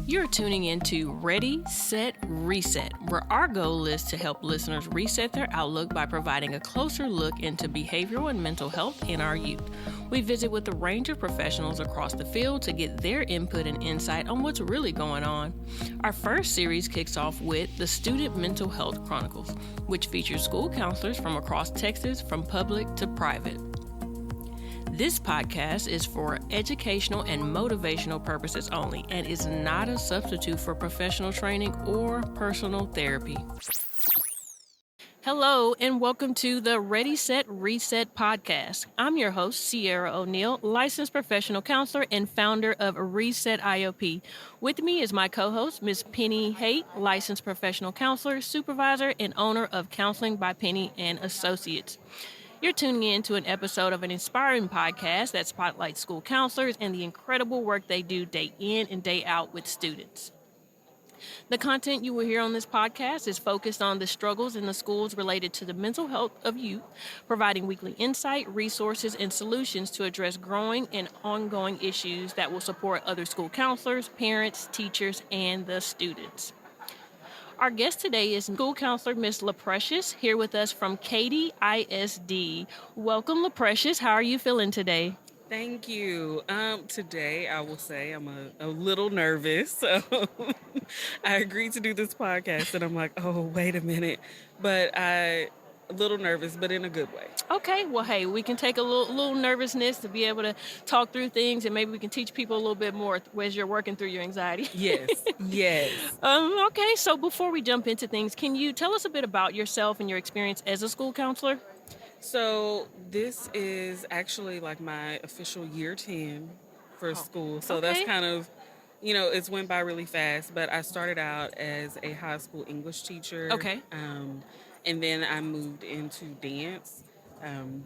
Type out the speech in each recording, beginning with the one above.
You're tuning into Ready, Set, Reset, where our goal is to help listeners reset their outlook by providing a closer look into behavioral and mental health in our youth. We visit with a range of professionals across the field to get their input and insight on what's really going on. Our first series kicks off with the Student Mental Health Chronicles, which features school counselors from across Texas, from public to private. This podcast is for educational and motivational purposes only and is not a substitute for professional training or personal therapy. Hello, and welcome to the Ready, Set, Reset podcast. I'm your host, Sierra O'Neill, licensed professional counselor and founder of Reset IOP. With me is my co-host, Ms. Penny Haight, licensed professional counselor, supervisor, and owner of Counseling by Penny and Associates. You're tuning in to an episode of an inspiring podcast that spotlights school counselors and the incredible work they do day in and day out with students. The content you will hear on this podcast is focused on the struggles in the schools related to the mental health of youth, providing weekly insight, resources, and solutions to address growing and ongoing issues that will support other school counselors, parents, teachers, and the students. Our guest today is school counselor Miss LaPrecious, here with us from Katy ISD. Welcome, LaPrecious. How are you feeling today? Thank you. Today I will say I'm a little nervous. So I agreed to do this podcast and I'm like, oh, wait a minute. But a little nervous, but in a good way. Okay, well, hey, we can take a little nervousness to be able to talk through things, and maybe we can teach people a little bit more as you're working through your anxiety. Yes, yes. Okay, so before we jump into things, can you tell us a bit about yourself and your experience as a school counselor? So this is actually like my official year 10 for school. So that's okay. kind of, it's went by really fast. But I started out as a high school English teacher. Okay. And then I moved into dance. And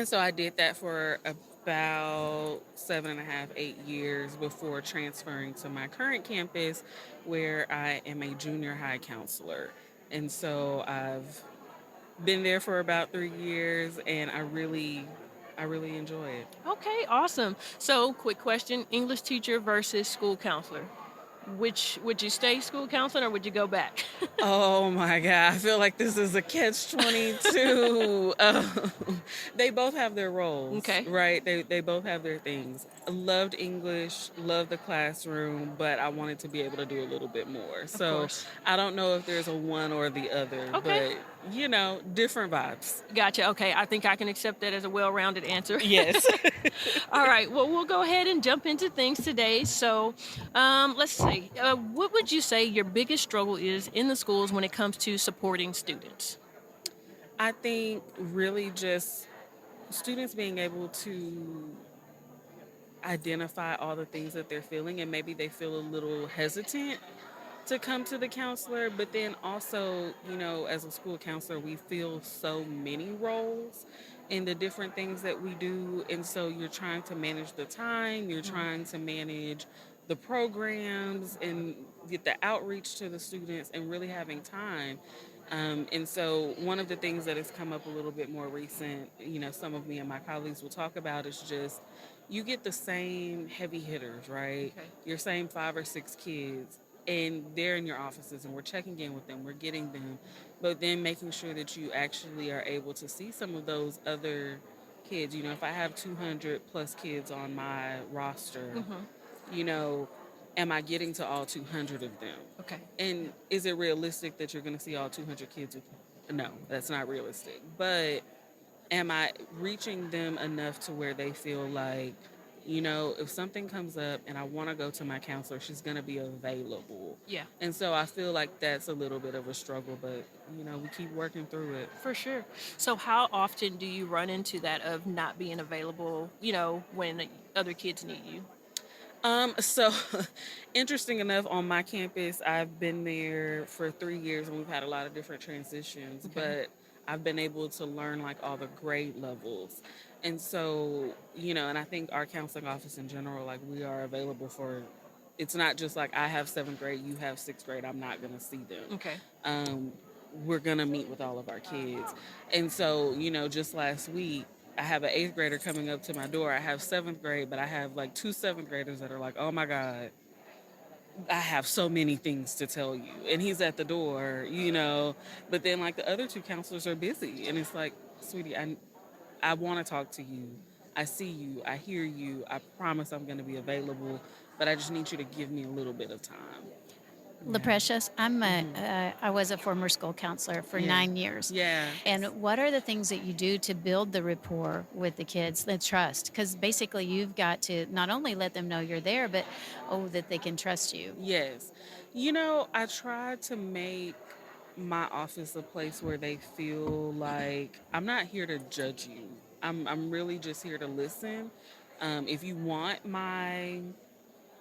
so I did that for about 7.5, 8 years before transferring to my current campus where I am a junior high counselor. And so I've been there for about 3 years and I really enjoy it. Okay, awesome. So, quick question, English teacher versus school counselor. Which would you stay school counseling or would you go back? Oh my God, I feel like this is a catch-22. They both have their roles, Okay. right? They both have their things. I loved English, loved the classroom, but I wanted to be able to do a little bit more. So I don't know if there's a one or the other, okay. But different vibes. Gotcha. Okay, I think I can accept that as a well-rounded answer. Yes. All right, well, we'll go ahead and jump into things today. So let's see, what would you say your biggest struggle is in the schools when it comes to supporting students? I think really just students being able to identify all the things that they're feeling, and maybe they feel a little hesitant to come to the counselor, but then also, as a school counselor, we feel so many roles in the different things that we do. And so you're trying to manage the time, you're trying to manage the programs and get the outreach to the students and really having time. And so one of the things that has come up a little bit more recent, some of me and my colleagues will talk about is just you get the same heavy hitters, right? Okay. Your same 5 or 6 kids. And they're in your offices and we're checking in with them, we're getting them, but then making sure that you actually are able to see some of those other kids. If I have 200 plus kids on my roster, am I getting to all 200 of them? Okay. And is it realistic that you're going to see all 200 kids? No, that's not realistic. But am I reaching them enough to where they feel like, if something comes up and I want to go to my counselor, she's going to be available. Yeah. And so I feel like that's a little bit of a struggle, but, we keep working through it. For sure. So how often do you run into that of not being available, when other kids need you? So interesting enough, on my campus, I've been there for 3 years and we've had a lot of different transitions, but I've been able to learn like all the grade levels. And so, and I think our counseling office in general, like we are available for, it's not just like I have 7th grade, you have 6th grade, I'm not going to see them. Okay. We're going to meet with all of our kids. And so, just last week, I have an 8th grader coming up to my door. I have 7th grade, but I have like 2 7th graders that are like, oh my God, I have so many things to tell you. And he's at the door, But then, like, the other two counselors are busy. And it's like, sweetie, I want to talk to you. I see you. I hear you. I promise I'm going to be available. But I just need you to give me a little bit of time. Yeah. LaPrecious, I was a former school counselor for Yeah. 9 years. Yeah. And what are the things that you do to build the rapport with the kids, the trust? Because basically, you've got to not only let them know you're there, but that they can trust you. Yes. I try to make my office a place where they feel like I'm not here to judge you. I'm really just here to listen. If you want my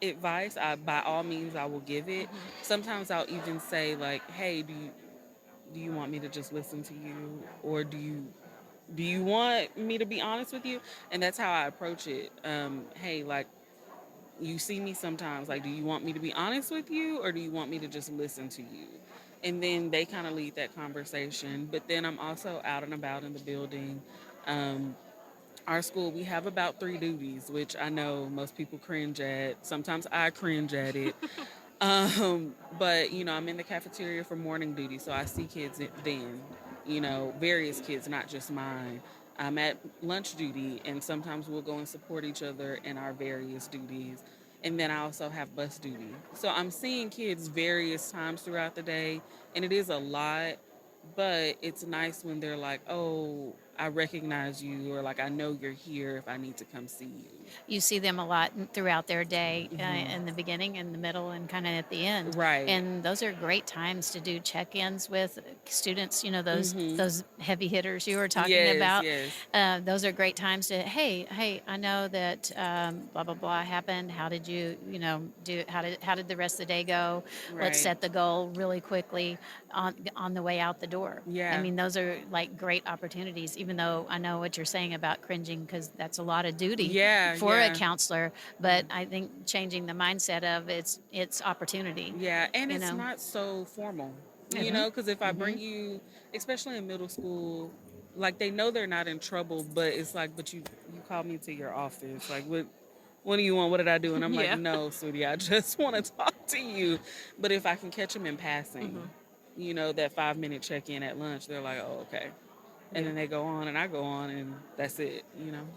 advice, by all means I will give it. Sometimes I'll even say like, "Hey, do you want me to just listen to you, or do you want me to be honest with you?" And that's how I approach it. Hey, like, you see me sometimes, like, do you want me to be honest with you, or do you want me to just listen to you? And then they kind of lead that conversation. But then I'm also out and about in the building. um, our school, we have about three duties, which I know most people cringe at. Sometimes I cringe at it. But I'm in the cafeteria for morning duty, so I see kids then, various kids, not just mine. I'm at lunch duty, and sometimes we'll go and support each other in our various duties. And then I also have bus duty. So I'm seeing kids various times throughout the day, and it is a lot, but it's nice when they're like, "Oh, I recognize you," or like, "I know you're here if I need to come see you." You see them a lot throughout their day, Hmm. in the beginning, in the middle, and kind of at the end. Right. And those are great times to do check-ins with students. Those Hmm. those heavy hitters you were talking Yes, about. yes. Those are great times to, hey, I know that blah blah blah happened. How did you do? How did the rest of the day go? Let's Right. set the goal really quickly on the way out the door. I Yeah. mean, those are like great opportunities, even though I know what you're saying about cringing, because that's a lot of duty Yeah, for a yeah. counselor. Yeah. But I think changing the mindset of it's opportunity, Yeah, and you it's know. not so formal, Hmm. because if I bring Hmm. you, especially in middle school, like, they know they're not in trouble, but it's like, but you called me to your office, like, what do you want? What did I do? And I'm like, Yeah. no, sweetie, I just want to talk to you. But if I can catch them in passing, that 5 minute check in at lunch, they're like, oh, okay. And Yeah. then they go on and I go on and that's it.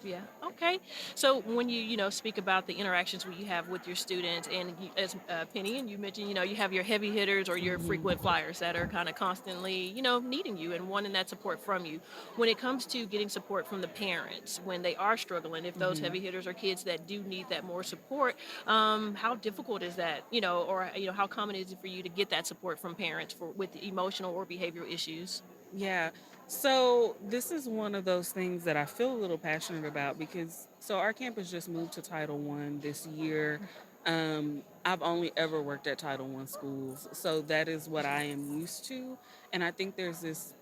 Yeah. Okay. So when you speak about the interactions you have with your students, and as Penny, and you mentioned, you have your heavy hitters or your Hmm. frequent flyers that are kind of constantly, needing you and wanting that support from you. When it comes to getting support from the parents when they are struggling, if those Hmm. heavy hitters are kids that do need that more support, how difficult is that? Or how common is it for you to get that support from parents for with emotional or behavioral issues? Yeah. So this is one of those things that I feel a little passionate about because our campus just moved to Title One this year. I've only ever worked at Title One schools, so that is what I am used to. And I think there's this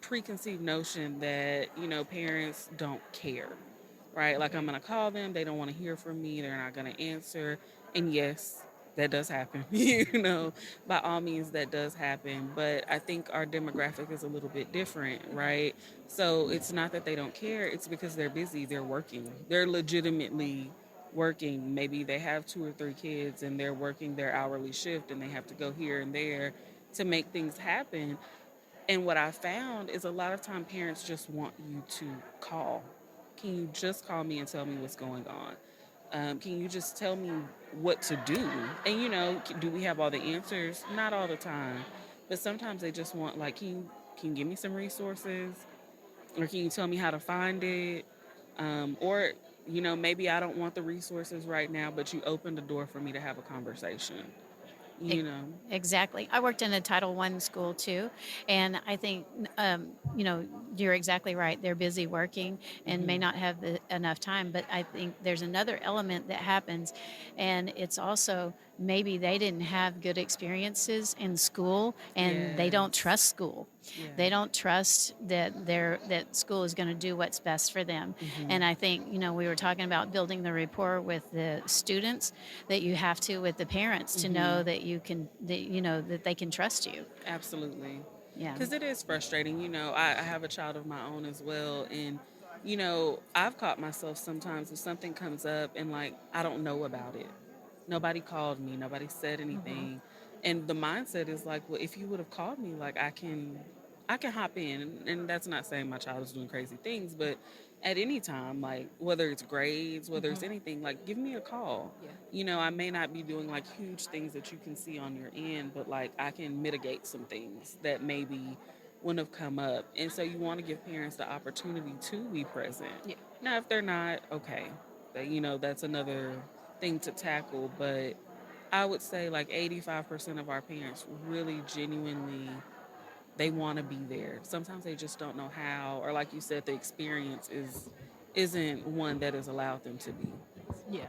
preconceived notion that parents don't care, right? Like, I'm gonna call them, they don't want to hear from me, they're not gonna answer. And yes, that does happen. By all means that does happen, but I think our demographic is a little bit different, right? So it's not that they don't care, it's because they're busy, they're working, they're legitimately working. Maybe they have two or three kids and they're working their hourly shift and they have to go here and there to make things happen. And what I found is a lot of time parents just want you to call. Can you just call me and tell me what's going on? Can you just tell me what to do? And do we have all the answers? Not all the time, but sometimes they just want, like, can you give me some resources, or can you tell me how to find it? Or maybe I don't want the resources right now, but you opened the door for me to have a conversation. You E- know. Exactly. I worked in a Title One school too, and I think you're exactly right. They're busy working and may Hmm. not have enough time. But I think there's another element that happens, and it's also maybe they didn't have good experiences in school, and they don't Yes. trust school. Yeah. They don't trust that school is going to do what's best for them. Hmm. And I think we were talking about building the rapport with the students, that you have to with the parents, to Hmm. know that that they can trust you. Absolutely. Yeah. Because it is frustrating. I have a child of my own as well. And, I've caught myself sometimes if something comes up and, like, I don't know about it. nobody called me, nobody said anything. And the mindset is like, well, if you would have called me, like I can hop in. And that's not saying my child is doing crazy things, but at any time, like whether it's grades, whether it's anything, like give me a call. Yeah. I may not be doing like huge things that you can see on your end, but like I can mitigate some things that maybe wouldn't have come up. And so you want to give parents the opportunity to be present. Yeah. Now, if they're not, okay, that's another thing to tackle. But I would say like 85% of our parents really genuinely they want to be there. Sometimes they just don't know how, or like you said, the experience isn't one that has allowed them to be. Yeah.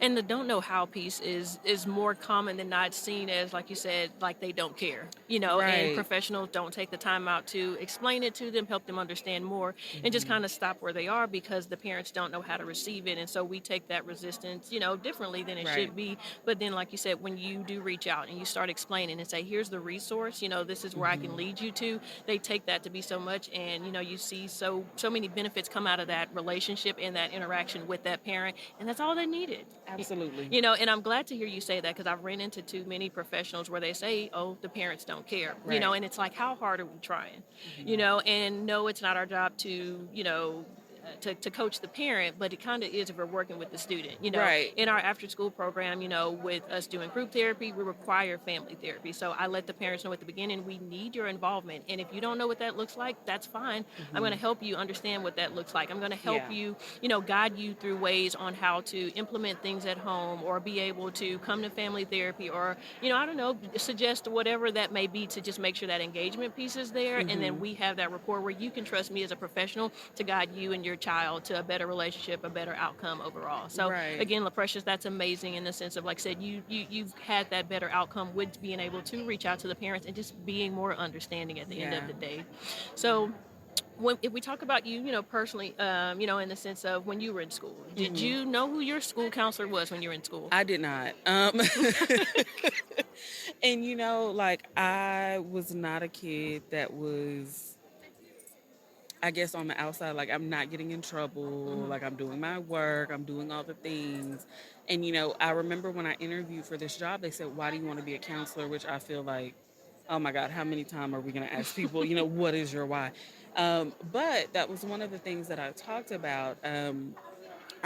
And the don't know how piece is more common than not, seen as, like you said, like they don't care, and Right. professionals don't take the time out to explain it to them, help them understand more, and just kind of stop where they are because the parents don't know how to receive it. And so we take that resistance, differently than it Right. should be. But then, like you said, when you do reach out and you start explaining and say, here's the resource, this is where I can lead you to, they take that to be so much. And, you see so many benefits come out of that relationship and that interaction with that parent. And that's all they needed. Absolutely. And I'm glad to hear you say that because I've ran into too many professionals where they say, oh, the parents don't care, Right. and it's like, how hard are we trying? And no, it's not our job to, to coach the parent, but it kind of is if we're working with the student. Right. In our after school program, with us doing group therapy, we require family therapy. So I let the parents know at the beginning, we need your involvement. And if you don't know what that looks like, that's fine. I'm going to help you understand what that looks like. I'm going to help Yeah. you, guide you through ways on how to implement things at home or be able to come to family therapy or, I don't know, suggest whatever that may be to just make sure that engagement piece is there. And then we have that rapport where you can trust me as a professional to guide you and your child to a better relationship, a better outcome overall. So Right. again, LaPrecious, that's amazing in the sense of, like I said, you've had that better outcome with being able to reach out to the parents and just being more understanding at the end of Yeah. the day. So if we talk about you, personally, in the sense of when you were in school, did you know who your school counselor was when you were in school? I did not. And like I was not a kid that was, I guess, on the outside, like I'm not getting in trouble, like I'm doing my work, I'm doing all the things. And I remember when I interviewed for this job, they said, "Why do you want to be a counselor?" Which I feel like, oh my God, how many times are we going to ask people, what is your why? But that was one of the things that I talked about. I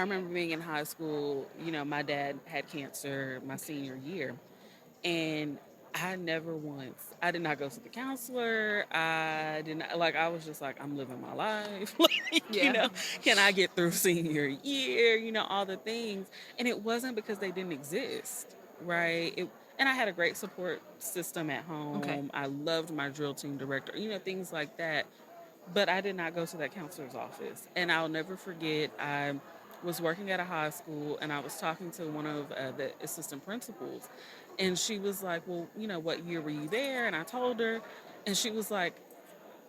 remember being in high school, my dad had cancer my senior year. And I did not go to the counselor. I did not, like, I was just like, I'm living my life. Like, Yeah. can I get through senior year? All the things. And it wasn't because they didn't exist, right? And I had a great support system at Okay. home. I loved my drill team director, things like that. But I did not go to that counselor's office. And I'll never forget, I was working at a high school and I was talking to one of the assistant principals. And she was like, well, what year were you there? And I told her. And she was like,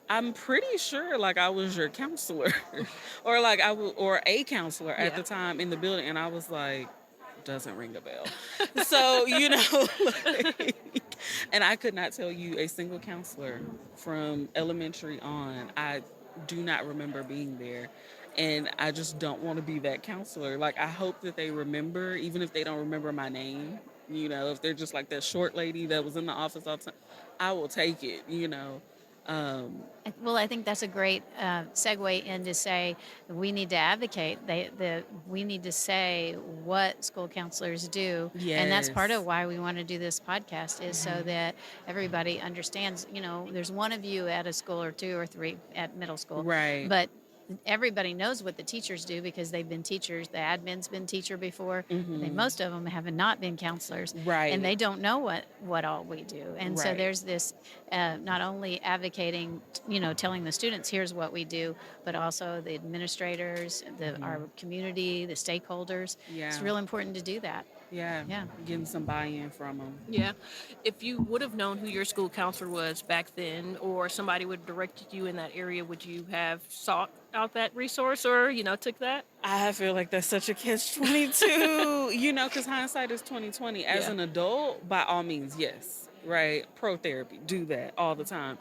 I'm pretty sure like I was your counselor or like or a counselor at Yeah. the time in the building. And I was like, doesn't ring a bell. So, like, and I could not tell you a single counselor from elementary on. I do not remember being there. And I just don't want to be that counselor. Like, I hope that they remember, even if they don't remember my name, if they're just like that short lady that was in the office all the time, I will take it. Um, Well, I think that's a great segue in to say we need to advocate. We need to say what school counselors do, and that's part of yes. why we want to do this podcast is so that everybody understands. There's one of you at a school or two or three at middle school, Right. but everybody knows what the teachers do because they've been teachers. The admin's been teacher before. Most of them have not been counselors, and Right. they don't know what all we do. And so Right. there's this not only advocating, telling the students here's what we do, but also the administrators, our community, the stakeholders. It's Yeah. real important to do that. Yeah. Yeah. Getting some buy-in from them. Yeah. If you would have known who your school counselor was back then, or somebody would have directed you in that area, would you have sought out that resource or, took that? I feel like that's such a catch 22, because hindsight is 2020. As Yeah. an adult, by all means, yes, right? Pro therapy, do that all the time.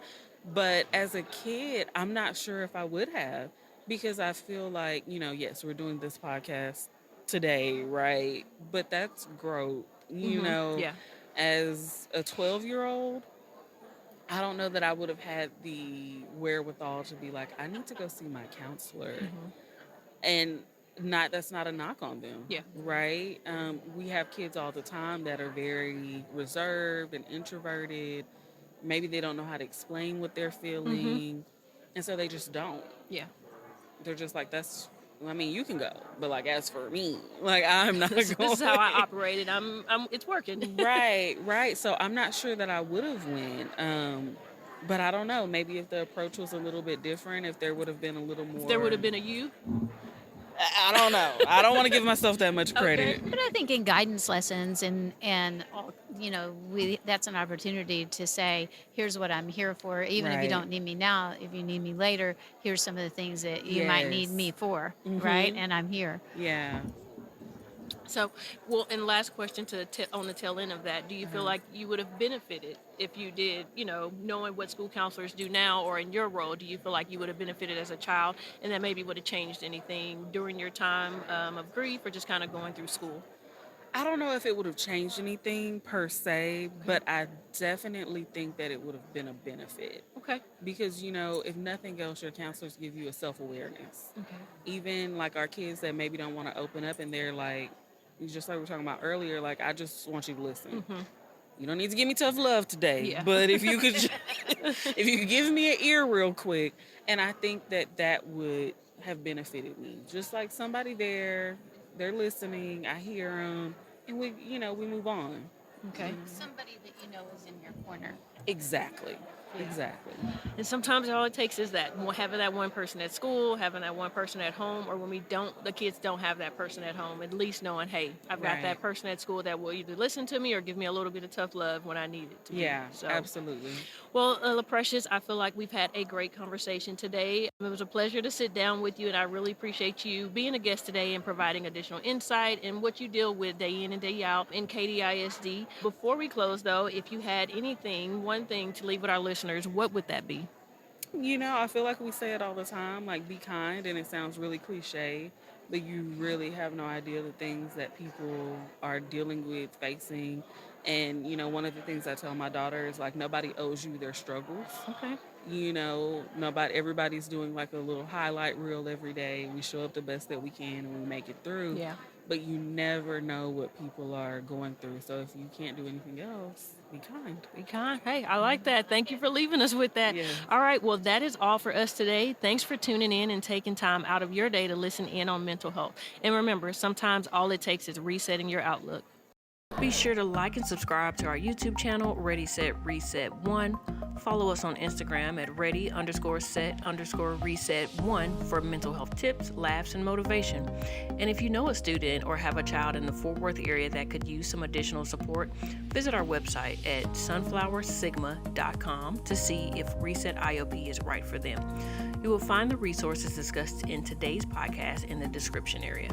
But as a kid, I'm not sure if I would have because I feel like, yes, we're doing this podcast today, right? But that's growth. Yeah. As a 12-year-old, I don't know that I would have had the wherewithal to be like, I need to go see my counselor. And not that's not a knock on them, Yeah. right? We have kids all the time that are very reserved and introverted. Maybe they don't know how to explain what they're feeling, and so they just don't. Yeah. They're just like, that's. I mean, you can go, but like as for me, like I'm not This going. is how I operated. It's working. Right. So I'm not sure that I would have went. But I don't know. Maybe if the approach was a little bit different, if there would have been a little more. If there would have been a you. I don't know. I don't want to give myself that much credit. But I think in guidance lessons that's an opportunity to say, here's what I'm here for. Even if you Right. don't need me now, if you need me later, here's some of the things that you might need Yes. me for, right? And I'm here. Yeah. So, well, and last question on the tail end of that, do you feel like you would have benefited if you did, knowing what school counselors do now or in your role, do you feel like you would have benefited as a child and that maybe would have changed anything during your time of grief or just kind of going through school? I don't know if it would have changed anything per se, but I definitely think that it would have been a benefit. Okay. Because, if nothing else, your counselors give you a self awareness. Okay. Even like our kids that maybe don't want to open up and they're like, just like we were talking about earlier, like, I just want you to listen. You don't need to give me tough love today, Yeah. but if you could, if you could give me an ear real quick, and I think that would have benefited me. Just like somebody there, they're listening, I hear them, and we move on. Okay. Somebody that you know is in your corner. Exactly. Yeah. Exactly. And sometimes all it takes is that having that one person at school, having that one person at home, or when the kids don't have that person at home, at least knowing, hey, I've got that Right. person at school that will either listen to me or give me a little bit of tough love when I need it to be. Yeah, So, absolutely. well, LaPrecious, I feel like we've had a great conversation today. It was a pleasure to sit down with you, and I really appreciate you being a guest today and providing additional insight and what you deal with day in and day out in KDISD. Before we close, though, if you had one thing to leave with our listeners, what would that be? I feel like we say it all the time, like be kind, and it sounds really cliche, but you really have no idea the things that people are dealing with, facing. And, one of the things I tell my daughter is like, nobody owes you their struggles. Okay. Everybody's doing like a little highlight reel every day. We show up the best that we can and we make it through. Yeah. But you never know what people are going through. So if you can't do anything else, be kind. Be kind. Hey, I like that. Thank you for leaving us with that. Yeah. All right. Well, that is all for us today. Thanks for tuning in and taking time out of your day to listen in on mental health. And remember, sometimes all it takes is resetting your outlook. Be sure to like and subscribe to our YouTube channel, Ready, Set, Reset 1. Follow us on Instagram at ready_set_reset1 for mental health tips, laughs, and motivation. And if you know a student or have a child in the Fort Worth area that could use some additional support, visit our website at sunflowersigma.com to see if Reset IOP is right for them. You will find the resources discussed in today's podcast in the description area.